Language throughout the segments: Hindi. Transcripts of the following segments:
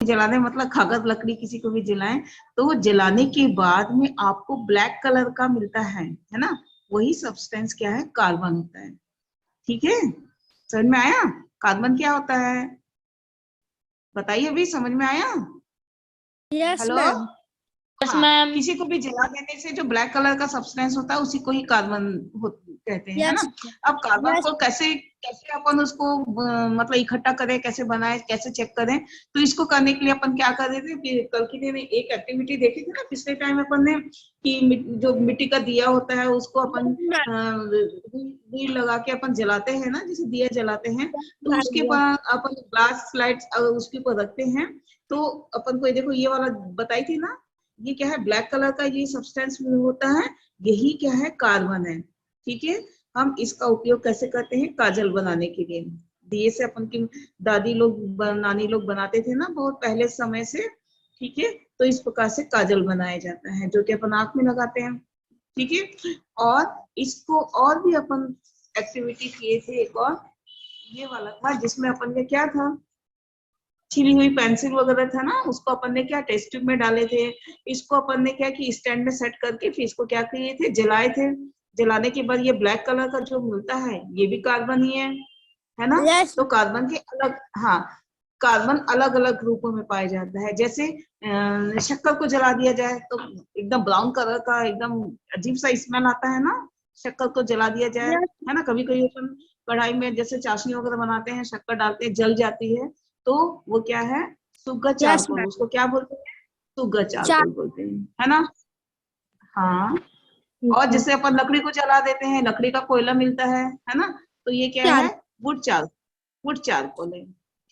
जलाने मतलब कागज लकड़ी किसी को भी जलाएं तो वो जलाने के बाद में आपको ब्लैक कलर का मिलता है ना, वही सब्सटेंस क्या है, कार्बन होता है। ठीक है, समझ में आया कार्बन क्या होता है? बताइए, अभी समझ में आया? Yes hello. मैम। यस हाँ, मैम। किसी को भी जला देने से जो ब्लैक कलर का सब्सटेंस होता है उसी को ही कार्बन कहते हैं, है ना। यस अब कार्बन यस को कैसे कैसे अपन उसको मतलब इकट्ठा करें, कैसे बनाए, कैसे चेक करें, तो इसको करने के लिए अपन क्या कर रहे थे कि कल की दिन एक एक्टिविटी देखी थी ना पिछले टाइम अपन ने, कि जो मिट्टी का दिया होता है उसको अपन रुई लगा के अपन जलाते हैं ना, जैसे दिया जलाते हैं, तो उसके बाद अपन ग्लास स्लाइड्स उसके ऊपर रखते हैं, तो अपन को ये देखो ये वाला बताई थी ना, ये क्या है, ब्लैक कलर का ये सब्सटेंस होता है, यही क्या है, कार्बन है। ठीक है, हम इसका उपयोग कैसे करते हैं, काजल बनाने के लिए। दिए से अपन की दादी लोग नानी लोग बनाते थे ना बहुत पहले समय से। ठीक है, तो इस प्रकार से काजल बनाया जाता है जो कि अपन आंख में लगाते हैं। ठीक है, और इसको और भी अपन एक्टिविटी किए थे, एक और ये वाला था जिसमें अपन ने क्या था, छिली हुई पेंसिल वगैरह था ना, उसको अपन ने क्या टेस्ट ट्यूब में डाले थे, इसको अपन ने क्या कि स्टैंड में सेट करके फिर इसको क्या किए थे, जलाए थे। जलाने के बाद ये ब्लैक कलर का जो मिलता है ये भी कार्बन ही है ना। यस तो कार्बन के अलग, हाँ, कार्बन अलग अलग रूपों में पाया जाता है। जैसे शक्कर को जला दिया जाए तो एकदम ब्राउन कलर का एकदम अजीब सा स्मेल आता है ना, शक्कर को जला दिया जाए, है ना। कभी कभी अपन कढ़ाई में जैसे चाशनी वगैरह बनाते हैं, शक्कर डालते हैं, जल जाती है, तो वो क्या है, सुगर यस चारकोल, मैम। उसको क्या बोलते हैं, सुगर चार चारकोल बोलते हैं, है ना। हाँ, और जैसे अपन लकड़ी को जला देते हैं, लकड़ी का कोयला मिलता है ना, तो ये क्या चार है, वुड चारकोल है।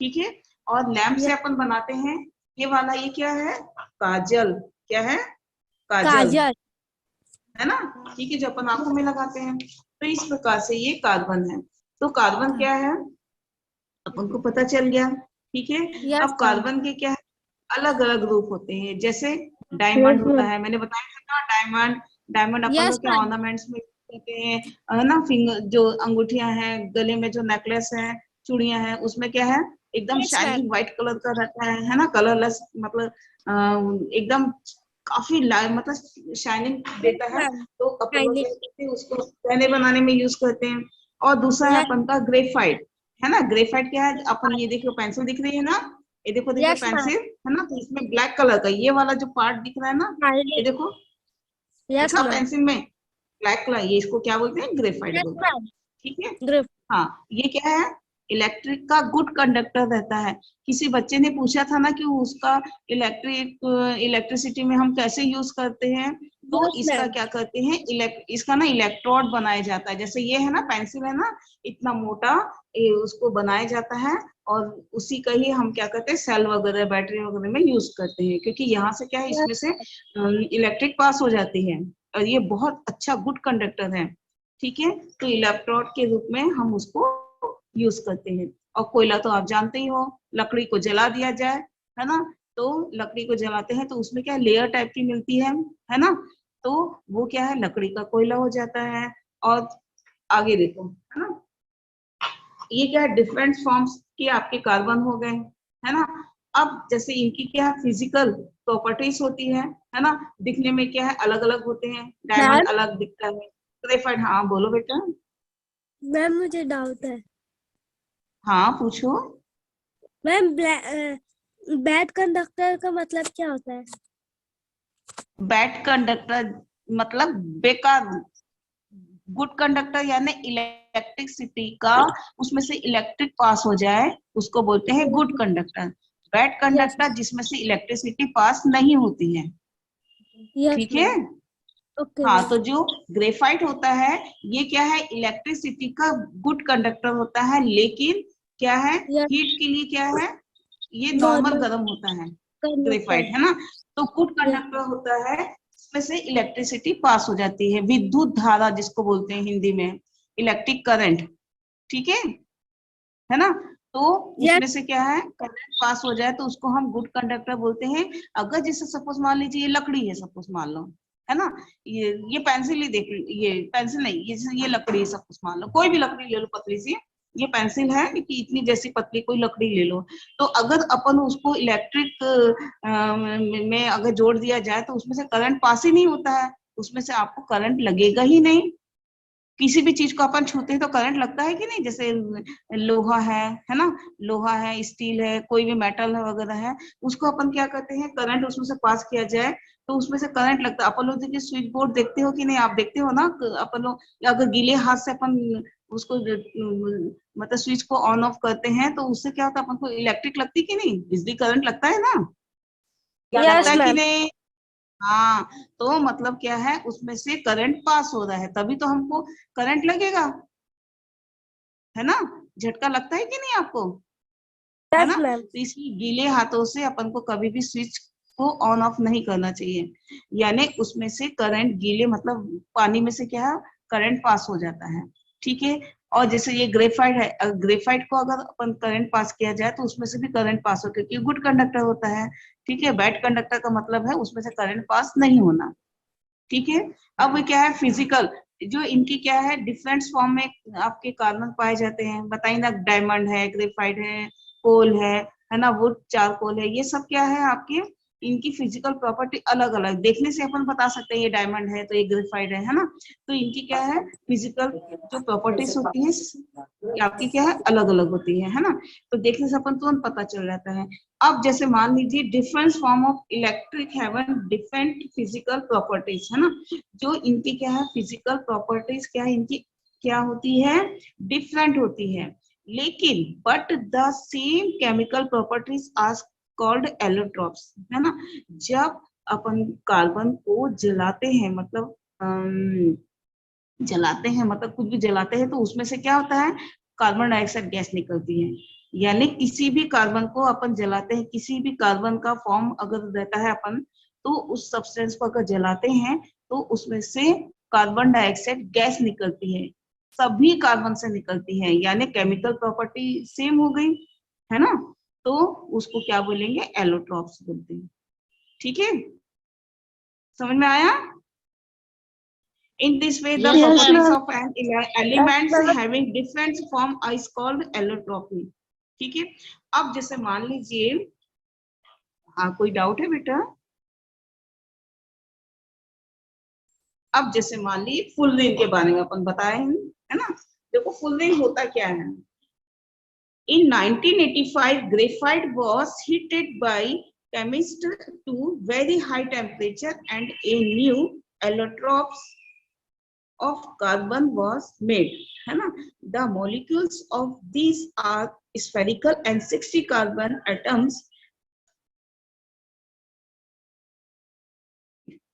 ठीक है, और लैंप से अपन बनाते हैं, ये वाला ये क्या है, काजल, क्या है, काजल, काजल। है ना। ठीक है, जो अपन आंखों में लगाते हैं, तो इस प्रकार से ये कार्बन है। तो कार्बन क्या है अपन को पता चल गया। ठीक है, यस अब मैम। कार्बन के क्या है, अलग अलग रूप होते हैं। जैसे डायमंड होता है, मैंने बताया था ना, डायमंड, डायमंड अपन यस लोग क्या मैम। ऑर्नामेंट्स में करते हैं, है ना। फिंगर जो अंगूठियां हैं, गले में जो नेकलेस है, चूड़ियां हैं, उसमें क्या है, एकदम yes ma'am. Shining white colour का रहता है ना, कलरलेस, मतलब एकदम काफी मतलब शाइनिंग यस देता है। मैम। तो अपन लोग क्या करते हैं, उसको गहने बनाने में यूज करते हैं। और दूसरा है यस अपन का ग्रेफाइट, है ना। ग्रेफाइट क्या है, अपन ये देखो पेंसिल दिख रही है ना, ये देखो देखो यस मैम। पेंसिल, है ना, तो इसमें ब्लैक कलर का ये वाला जो पार्ट दिख रहा है ना, ये देखो, यस देखा मैम। पेंसिल में ब्लैक कलर, ये इसको क्या बोलते हैं, ग्रेफाइट यस बोलते हैं। मैम। ठीक है, ग्रुप। हाँ, ये क्या है, इलेक्ट्रिक का गुड कंडक्टर रहता है। किसी बच्चे ने पूछा था ना कि उसका इलेक्ट्रिसिटी में हम कैसे यूज करते हैं, तो यस इसका मैम। क्या करते हैं, इसका ना इलेक्ट्रोड बनाया जाता है। जैसे ये है ना पेंसिल है ना, इतना मोटा, ये उसको बनाया जाता है, और उसी का ही हम क्या करते हैं, सेल वगैरह बैटरी वगैरह में यूज करते हैं, क्योंकि यहाँ से क्या है, इसमें से इलेक्ट्रिक पास हो जाती है, और ये बहुत अच्छा गुड कंडक्टर है। ठीक है, तो इलेक्ट्रोड के रूप में हम उसको यूज करते हैं। और कोयला तो आप जानते ही हो, लकड़ी को जला दिया जाए, है ना, तो लकड़ी को जलाते हैं तो उसमें क्या लेयर टाइप की मिलती है ना, तो वो क्या है, लकड़ी का कोयला हो जाता है। और आगे देखो, है ना, ये क्या है, डिफरेंट फॉर्म्स के आपके कार्बन हो गए, है ना। अब जैसे इनकी क्या फिजिकल प्रॉपर्टीज होती है ना, दिखने में क्या है, अलग अलग होते हैं। मैम। डायमंड अलग दिखता है, ग्रेफाइट, हाँ बोलो बेटा। मैम मुझे डाउट है। हाँ पूछो। मैम बैड कंडक्टर का मतलब क्या होता है? बैड कंडक्टर मतलब बेकार, गुड कंडक्टर यानी इलेक्ट्रिसिटी का उसमें से इलेक्ट्रिक पास हो जाए, उसको बोलते हैं good conductor. Bad yes conductor जिसमें से इलेक्ट्रिसिटी पास नहीं होती है। यस ठीक है, मैम। ओके हाँ, मैम। तो जो ग्रेफाइट होता है ये क्या है, इलेक्ट्रिसिटी का गुड कंडक्टर होता है, लेकिन क्या है, यस हीट के लिए क्या है, ये नॉर्मल नॉर्मल गर्म होता है, ग्रेफाइट, कंडक्टर। है ना। तो गुड यस कंडक्टर होता है इसमें से इलेक्ट्रिसिटी पास हो जाती है, विद्युत धारा जिसको बोलते हैं हिंदी में, इलेक्ट्रिक करंट। ठीक है ना। तो यस उसमें से क्या है, करंट पास हो जाए तो उसको हम गुड कंडक्टर बोलते हैं। अगर जैसे सपोज मान लीजिए ये लकड़ी है, सपोज मान लो, है ना, ये पेंसिल ही देख, ये पेंसिल नहीं, ये लकड़ी है, सपोज मान लो, कोई भी लकड़ी ले लो पतली सी, ये पेंसिल है कि इतनी जैसी पतली कोई लकड़ी ले लो, तो अगर अपन उसको इलेक्ट्रिक में अगर जोड़ दिया जाए तो उसमें से करंट पास ही नहीं होता है, उसमें से आपको करंट लगेगा ही नहीं। किसी भी चीज को अपन छूते हैं तो करंट लगता है कि नहीं, जैसे लोहा है ना, लोहा है, स्टील है, कोई भी मेटल है वगैरह है, उसको अपन क्या करते हैं, करंट उसमें से पास किया जाए तो उसमें से करंट लगता है। अपन लोग देखिए स्विच बोर्ड देखते हो कि नहीं, आप देखते हो ना, अपन लोग अगर गीले हाथ से अपन उसको मतलब स्विच को ऑन ऑफ करते हैं तो उससे क्या होता है, अपन को इलेक्ट्रिक लगती कि नहीं, बिजली करंट लगता है ना, लगता यस है कि मैम। नहीं। हाँ, तो मतलब क्या है, उसमें से करंट पास हो रहा है तभी तो हमको करंट लगेगा, है ना, झटका लगता है कि नहीं आपको, है यस ना। मैम। तो इसलिए गीले हाथों से अपन को कभी भी स्विच को ऑन ऑफ नहीं करना चाहिए, यानी उसमें से करंट गीले मतलब पानी में से क्या है, करंट पास हो जाता है, ठीक है। और जैसे ये ग्रेफाइट है, ग्रेफाइट को अगर अपन करंट पास किया जाए तो उसमें से भी करंट पास हो, क्योंकि गुड कंडक्टर होता है, ठीक है। बैड कंडक्टर का मतलब है उसमें से करंट पास नहीं होना, ठीक है। अब क्या है, फिजिकल, जो इनकी क्या है, डिफरेंट फॉर्म में आपके कार्बन पाए जाते हैं, बताइए ना, डायमंड है, ग्रेफाइट है, कोल है ना, वुड चारकोल है, ये सब क्या है आपके, इनकी फिजिकल प्रॉपर्टी अलग अलग, देखने से अपन बता सकते हैं ये डायमंड है तो ये ग्रेफाइट है ना। तो इनकी क्या है, फिजिकल जो प्रॉपर्टीज होती है ये आपकी क्या है, अलग अलग होती है ना। तो देखने से अपन तुरंत पता चल जाता है। अब जैसे मान लीजिए different form of electric having different physical properties, है ना। जो इनकी क्या है, फिजिकल प्रॉपर्टीज क्या है, इनकी क्या होती है, डिफरेंट होती है, लेकिन but the same chemical properties are called allotropes, है ना। जब अपन कार्बन को जलाते हैं, मतलब जलाते हैं, मतलब कुछ भी जलाते हैं तो उसमें से क्या होता है, कार्बन डाइऑक्साइड गैस निकलती है। यानी किसी भी कार्बन को अपन जलाते हैं, किसी भी कार्बन का फॉर्म अगर रहता है अपन, तो उस सब्सटेंस को अगर जलाते हैं तो उसमें से कार्बन डाइऑक्साइड गैस निकलती है, सभी कार्बन से निकलती है, यानी केमिकल प्रॉपर्टी सेम हो गई, है ना। तो उसको क्या बोलेंगे, एलोट्रॉप्स बोलते हैं, ठीक है, समझ में आया। In this way, the yes properties ma'am. of an elements having different form is called allotropy. ठीक है। अब जैसे मान लीजिए, हाँ कोई डाउट है बेटा। अब जैसे मान ली फुल रिंग के बारे में अपन बताए हैं, है ना। देखो फुल रिंग होता क्या है। In 1985, graphite was heated by chemists to very high temperature and a new allotropes of carbon was made, है ना। The molecules of these are spherical and 60 carbon atoms,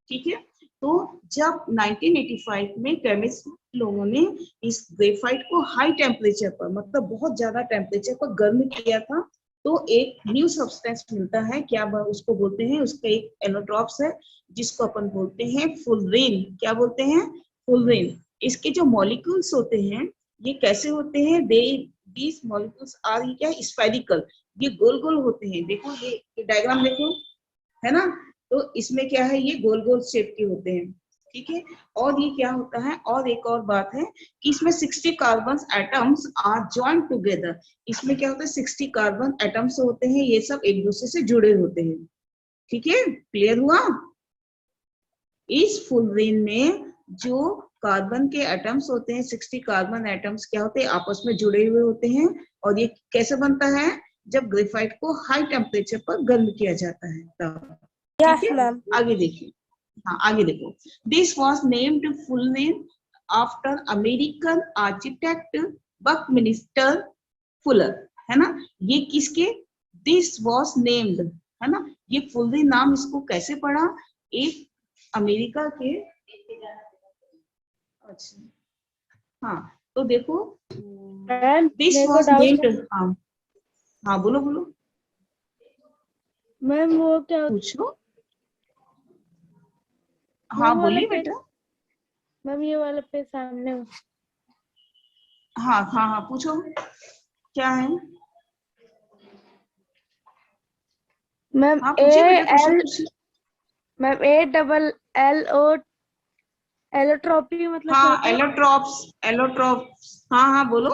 ठीक है। तो जब 1985 में केमिस्ट लोगों ने इस ग्रेफाइट को हाई टेम्परेचर पर, मतलब बहुत ज्यादा टेम्परेचर पर गर्म किया था, तो एक न्यू सब्सटेंस मिलता है, क्या उसको बोलते हैं, उसका एक एलोट्रॉप्स है जिसको अपन बोलते हैं फुलरेन। क्या बोलते हैं, फुलरेन। इसके जो मॉलिक्यूल्स होते हैं ये कैसे होते हैं, दे दीज मॉलिक्यूल्स आर, ये क्या है, स्फेरिकल, ये गोल गोल होते हैं। देखो ये डायग्राम देखो, है ना। तो इसमें क्या है, ये गोल गोल शेप के होते हैं, ठीक है। और ये क्या होता है, और एक और बात है कि इसमें 60 carbon atoms are joined together. इसमें क्या होता है, 60 कार्बन एटम्स होते हैं, ये सब एक दूसरे से जुड़े होते हैं, ठीक है। क्लियर हुआ। इस फुलरेन में जो कार्बन के एटम्स होते हैं, 60 कार्बन एटम्स क्या होते हैं, आपस में जुड़े हुए होते हैं। और ये कैसे बनता है, जब ग्रेफाइट को हाई टेम्परेचर पर गर्म किया जाता है तब, ठीक यस है। मैम। आगे देखिए, हाँ आगे देखो। This was named full name after American architect Buckminster Fuller, है ना। ये किसके, दिस वॉज नेम्ड, है ना। ये फुल नाम इसको कैसे पढ़ा, एक अमेरिका के, अच्छा हाँ, तो देखो मैम दिस मेरे को वॉज डाउट नेम्ड, है। हाँ हाँ बोलो बोलो, मैम वो क्या, पूछो, हाँ मैम वाला बोलिए पेज, बेटा। मैम ये वाला पेज सामने। हाँ हाँ हाँ पूछो, क्या है, मैम हाँ ए पूछिए बेटा, क्वेश्चन एल, पूछिए। Ma'am A double L O, allotropy मतलब क्या हाँ होता है। एलोट्रॉप्स, एलोट्रॉप्स, हाँ हाँ बोलो।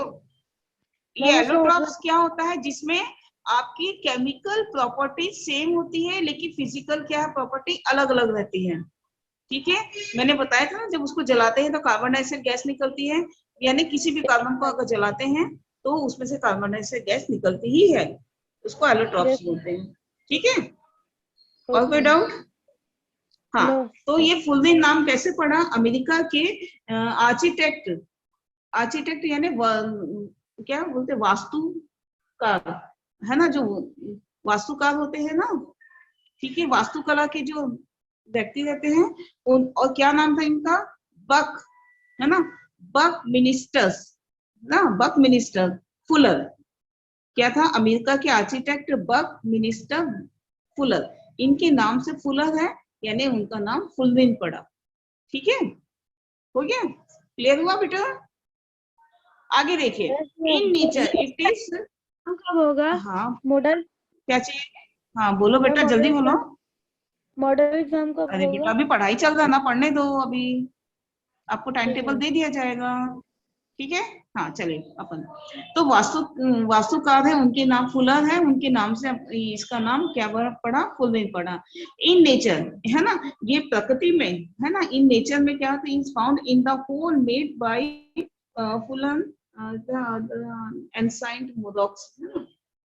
ये मैम इसका एलोट्रॉप्स मतलब क्या होता है, जिसमें आपकी केमिकल प्रॉपर्टी सेम होती है लेकिन फिजिकल क्या है, प्रॉपर्टी अलग अलग रहती है। ठीक है, मैंने बताया था ना, जब उसको जलाते हैं तो कार्बन डाइऑक्साइड गैस निकलती है, यानी किसी भी कार्बन को अगर जलाते हैं तो उसमें से कार्बन डाइऑक्साइड गैस निकलती ही है, उसको एलोट्रॉप्स बोलते हैं। ठीक है, और कोई ओके डाउट? हाँ, नो तो ये फुल नेम नाम कैसे पड़ा, अमेरिका के आर्किटेक्ट, आर्किटेक्ट यानी क्या बोलते हैं, वास्तुकार, है ना, जो वास्तुकार होते हैं ना, ठीक है, वास्तुकला के जो व्यक्ति रहते हैं उन, और क्या नाम था इनका, बक, है ना, बक मिनिस्टर्स ना, बक मिनिस्टर फुलर, क्या था, अमेरिका के आर्किटेक्ट बक मिनिस्टर फुलर, इनके नाम से फुलर है, यानी उनका नाम फुलविन पड़ा। ठीक है, हो गया, क्लियर हुआ बेटा? आगे देखिए, इन नेचर इट इज, कब होगा हाँ मॉडल क्या चाहिए, हाँ बोलो मैम बेटा जल्दी बोलो। मॉडल एग्जाम कब अरे बेटा होगा? अभी पढ़ाई चल रहा है ना, पढ़ने दो अभी, आपको टाइम ठीक टेबल है दे दिया जाएगा। ठीक है, हाँ चलिए अपन, तो वास्तुकार है, उनके नाम फुलर है, उनके नाम से इसका नाम क्या पड़ा, फुलविन पड़ा। इन नेचर, है ना, ये प्रकृति में, है ना, इन नेचर में क्या होता है, is found in the hole made by fullerene ancient more rocks,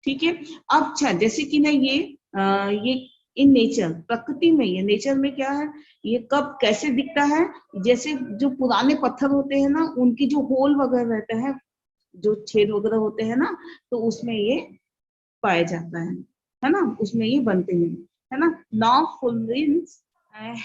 ठीक है। अब अच्छा, जैसे कि ना ये इन नेचर, प्रकृति में, ये नेचर में क्या है, ये कब कैसे दिखता है, जैसे जो पुराने पत्थर होते हैं ना, उनकी जो होल वगैरह रहता है, जो छेद वगैरह होते हैं ना, तो उसमें ये पाया जाता है ना, उसमें ये बनते हैं, है ना। Now fullerenes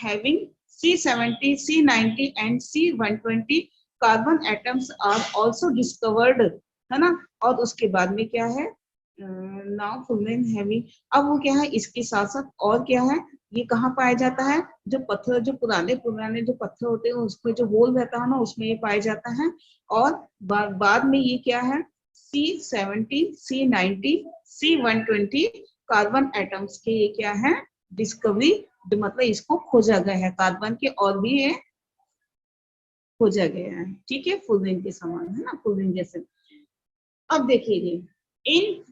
having C70, C90 and C120 carbon atoms are also discovered, है ना। और उसके बाद में क्या है, नाउ फुलविन हैविंग, अब वो क्या है, इसके साथ साथ और क्या है, ये कहाँ पाया जाता है, जो पत्थर, जो पुराने पुराने जो पत्थर होते हैं उसमें जो होल रहता है ना, उसमें ये पाया जाता है। और बाद में ये क्या है, C70, C90, C120 carbon atoms के ये क्या है, डिस्कवरी, मतलब इसको खोजा गया है, कार्बन के और भी ये खोजा गया है। ठीक है, फुलविन के समान, है ना, फुलविन जैसे। अब देखिए, in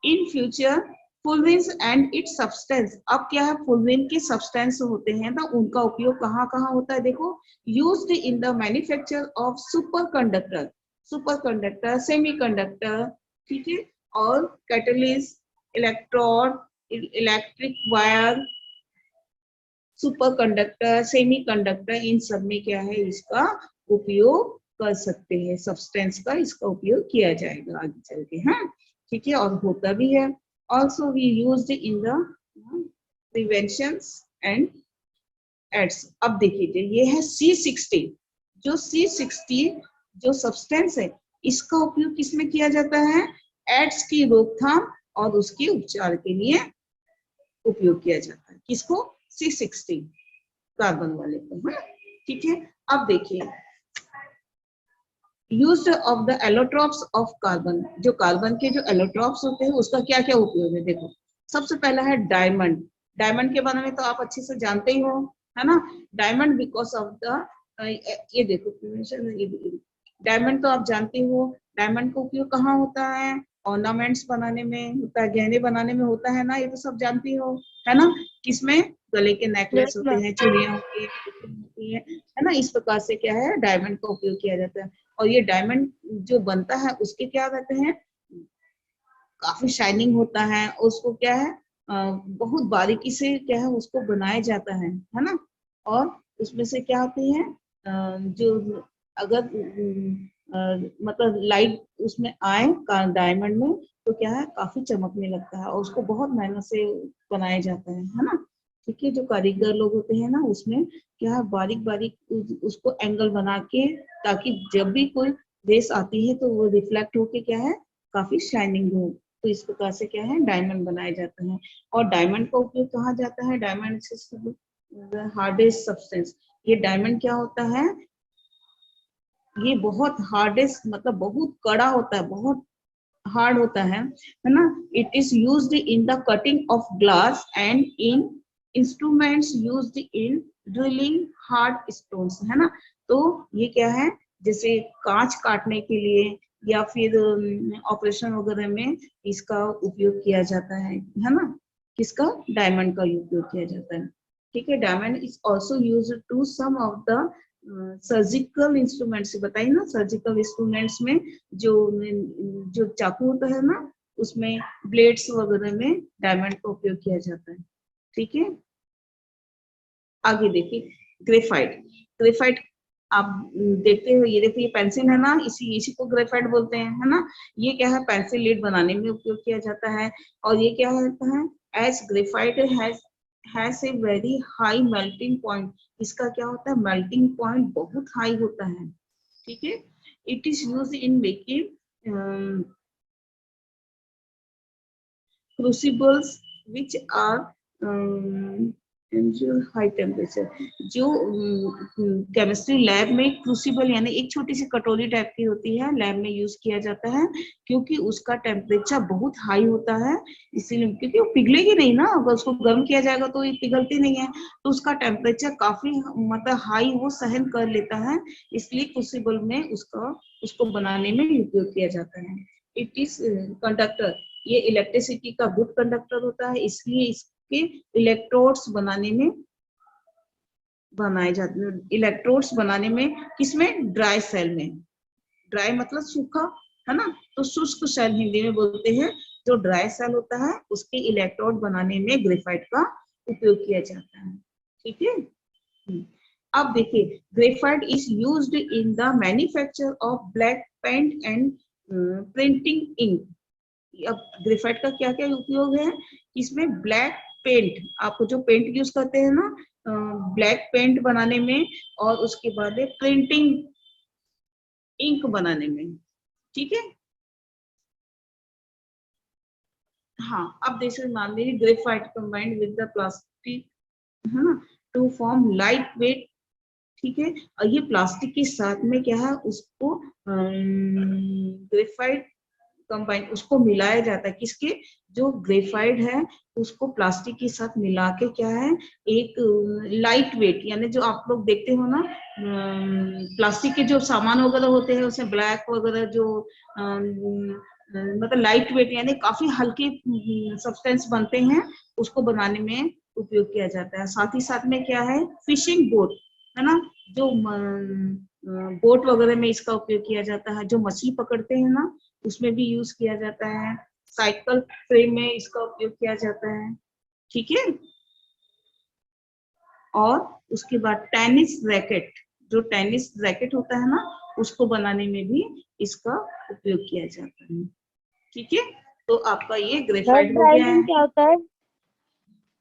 in future fullerenes and its substance, अब क्या है, फुलविन के सब्सटेंस होते हैं ना, उनका उपयोग कहाँ कहाँ होता है, देखो, used in the manufacture of superconductor, superconductor, semiconductor, ठीक है, और catalyst, electrode, electric wire, superconductor, semiconductor, इन सब में क्या है, इसका उपयोग कर सकते हैं, सब्सटेंस का इसका उपयोग किया जाएगा आगे चल के, हाँ, ठीक है, और होता भी है। Also we used in the prevention and AIDS. अब देखिए, ये है C60, जो C60 जो सब्सटेंस है, इसका उपयोग किसमें किया जाता है, एड्स की रोकथाम और उसके उपचार के लिए उपयोग किया जाता है, किसको, C60 कार्बन वाले को, है, ठीक है। अब देखिए, use of the allotropes of carbon, जो कार्बन के जो एलोट्रॉप्स होते हैं उसका क्या क्या उपयोग है, देखो, सबसे पहला है डायमंड, डायमंड के बारे में तो आप अच्छे से जानते ही हो, है ना। डायमंड बिकॉज ऑफ द, ये देखो, डायमंड तो आप जानते हो, डायमंड का उपयोग कहाँ होता है, ऑर्नामेंट्स बनाने में होता है, गहने बनाने में होता है ना, ये तो सब जानती हो, है ना, किसमें, गले के नेकलेस यस होते मैम हैं, चूड़ियां होती है ना, इस प्रकार से क्या है, डायमंड का उपयोग किया जाता है। और ये डायमंड जो बनता है उसके क्या रहते हैं, काफी शाइनिंग होता है, उसको क्या है, बहुत बारीकी से क्या है उसको बनाया जाता है ना। और उसमें से क्या होती है, जो अगर मतलब लाइट उसमें आए डायमंड में, तो क्या है, काफी चमकने लगता है, और उसको बहुत मेहनत से बनाया जाता है ना। ठीक है, जो कारीगर लोग होते हैं ना, उसमें क्या है, बारीक बारीक उसको एंगल बना के, ताकि जब भी कोई रेस आती है तो वो रिफ्लेक्ट होके क्या है, काफी शाइनिंग हो, तो इस प्रकार से क्या है, डायमंड बनाए जाते हैं। और डायमंड का उपयोग कहा जाता है, डायमंड से हार्डेस्ट सब्सटेंस, ये डायमंड क्या होता है, ये बहुत हार्डेस्ट, मतलब बहुत कड़ा होता है, बहुत हार्ड होता है ना। It is used in the cutting of glass and in instruments used in drilling hard stones, है ना। तो ये क्या है, जैसे कांच काटने के लिए, या फिर ऑपरेशन वगैरह में इसका उपयोग किया जाता है ना। किसका? डायमंड का उपयोग किया जाता है। ठीक है, diamond is also use to some of the surgical instruments. बताइए ना, सर्जिकल इंस्ट्रूमेंट्स में जो चाकू होता है ना, उसमें ब्लेड्स वगैरह में डायमंड का उपयोग किया जाता है। ठीक है, आगे देखिए ग्रेफाइट। ग्रेफाइट आप देखते हो, ये देखिए पेंसिल है ना, इसी को ग्रेफाइट बोलते हैं, है ना। ये क्या है? पेंसिल लीड बनाने में उपयोग किया जाता है। और ये क्या होता है? As graphite has a very high melting point. इसका क्या होता है? मेल्टिंग पॉइंट बहुत हाई होता है। ठीक है, it is use in making crucibles which are high temperature. जो केमिस्ट्री लैब में क्रूसिबल यानी एक छोटी सी कटोरी टाइप की होती है, लैब में यूज किया जाता है, क्योंकि उसका टेम्परेचर बहुत हाई होता है। इसीलिए, क्योंकि वो पिघलेगी नहीं ना, अगर उसको गर्म किया जाएगा तो ये पिघलती नहीं है, तो उसका टेम्परेचर काफी मतलब हाई वो सहन कर लेता है। इसलिए क्रूसिबल में उसको बनाने में उपयोग किया जाता है। It is conductor. ये इलेक्ट्रिसिटी का गुड कंडक्टर होता है, इसलिए इसके इलेक्ट्रोड्स बनाने में बनाए जाते हैं। इलेक्ट्रोड्स बनाने में किसमें? ड्राई सेल में। ड्राई मतलब सूखा, है ना, तो शुष्क सेल हिंदी में बोलते हैं। जो ड्राई सेल होता है उसके इलेक्ट्रोड बनाने में ग्रेफाइट का उपयोग किया जाता है। ठीक है, अब देखिए graphite is used in the manufacture of black paint and printing ink. अब ग्रेफाइट का क्या क्या उपयोग है? इसमें ब्लैक पेंट, आपको जो पेंट यूज करते हैं ना, ब्लैक पेंट बनाने में, और उसके बाद प्रिंटिंग इंक बनाने में। ठीक है, हाँ, अब देखिए मान लीजिए graphite combined with the plastic, है ना, टू फॉर्म लाइट वेट। ठीक है, और ये प्लास्टिक के साथ में क्या है? उसको ग्रेफाइट कंबाइन, उसको मिलाया जाता है। किसके? जो ग्रेफाइट है उसको प्लास्टिक के साथ मिला के क्या है, एक लाइट वेट, यानी जो आप लोग देखते हो ना, प्लास्टिक के जो सामान वगैरह होते हैं उसमें ब्लैक वगैरह जो मतलब लाइट वेट यानी काफी हल्के सब्सटेंस बनते हैं, उसको बनाने में उपयोग किया जाता है। साथ ही साथ में क्या है? फिशिंग बोट, है ना, जो बोट वगैरह में इसका उपयोग किया जाता है। जो मछली पकड़ते हैं ना, उसमें भी यूज किया जाता है। साइकिल फ्रेम में इसका उपयोग किया जाता है। ठीक है, और उसके बाद टेनिस रैकेट, जो टेनिस रैकेट होता है ना, उसको बनाने में भी इसका उपयोग किया जाता है। ठीक है, तो आपका ये ग्रेफाइट हो गया है। ड्राइलिंग क्या होता है?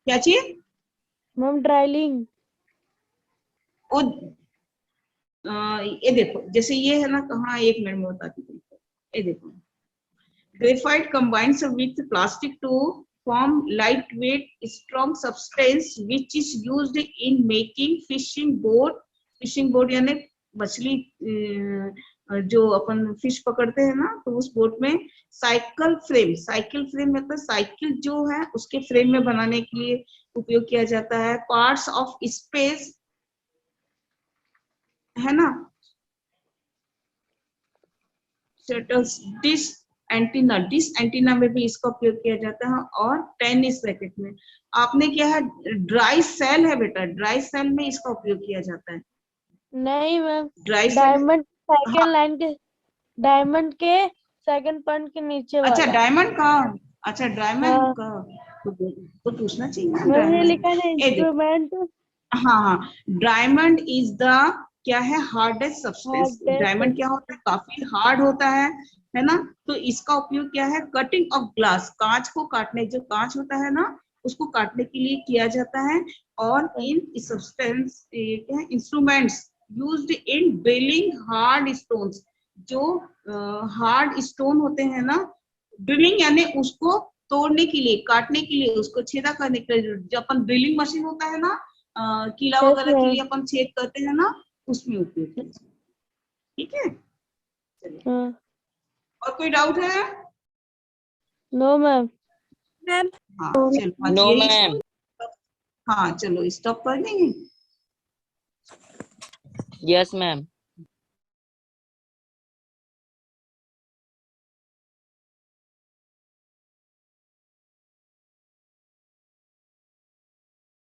क्या चीज? मैम ड्राइलिंग। और ये देखो, जैसे ये है ना, कहाँ, एक मिनट में बताती हूँ। ये देखो, graphite combines with plastic to form lightweight strong substance which is used in making fishing boat। Fishing boat यानी मछली जो अपन फिश पकड़ते हैं ना, तो उस बोट में साइकिल फ्रेम मतलब साइकिल जो है उसके फ्रेम में बनाने के लिए उपयोग किया जाता है। पार्ट्स ऑफ स्पेस, है ना, शटल्स, डिश एंटीना में भी इसका उपयोग किया जाता है। और टेनिस रैकेट में आपने क्या है? ड्राई सेल है बेटा, ड्राई सेल में इसका उपयोग किया जाता है। नहीं मैम, ड्राई सेल, डायमंड हाँ, सेकंड लाइन के, डायमंड के सेकंड पॉइंट के नीचे अच्छा वाला। डायमंड का, अच्छा डायमंड हाँ का, तो पूछना चाहिए ना मैम, ये डायमंड। लिखा है ना ए देखो, इंस्ट्रूमेंट हाँ हाँ, डायमंड इज द क्या है? Hardest substance. Diamond hardest. क्या होता है? काफी हार्ड होता है ना। तो इसका उपयोग क्या है? कटिंग ऑफ ग्लास, कांच को काटने, जो कांच होता है ना, उसको काटने के लिए किया जाता है। और इन सब्सटेंस क्या है? Instruments used in drilling hard stones. जो हार्ड स्टोन होते हैं ना, ड्रिलिंग यानी उसको तोड़ने के लिए, काटने के लिए, उसको छेदा करने के लिए, जो अपन ड्रिलिंग मशीन होता है ना, कीला यस वगैरह के लिए मैम। अपन छेद करते हैं ना, उसमें उपयोग किया जाता है। ठीक है, चलिए, हाँ, और कोई डाउट है? No ma'am. मैम हाँ चलो, आज नो यही, मैम। हाँ चलो स्टॉप कर देंगे। Yes ma'am.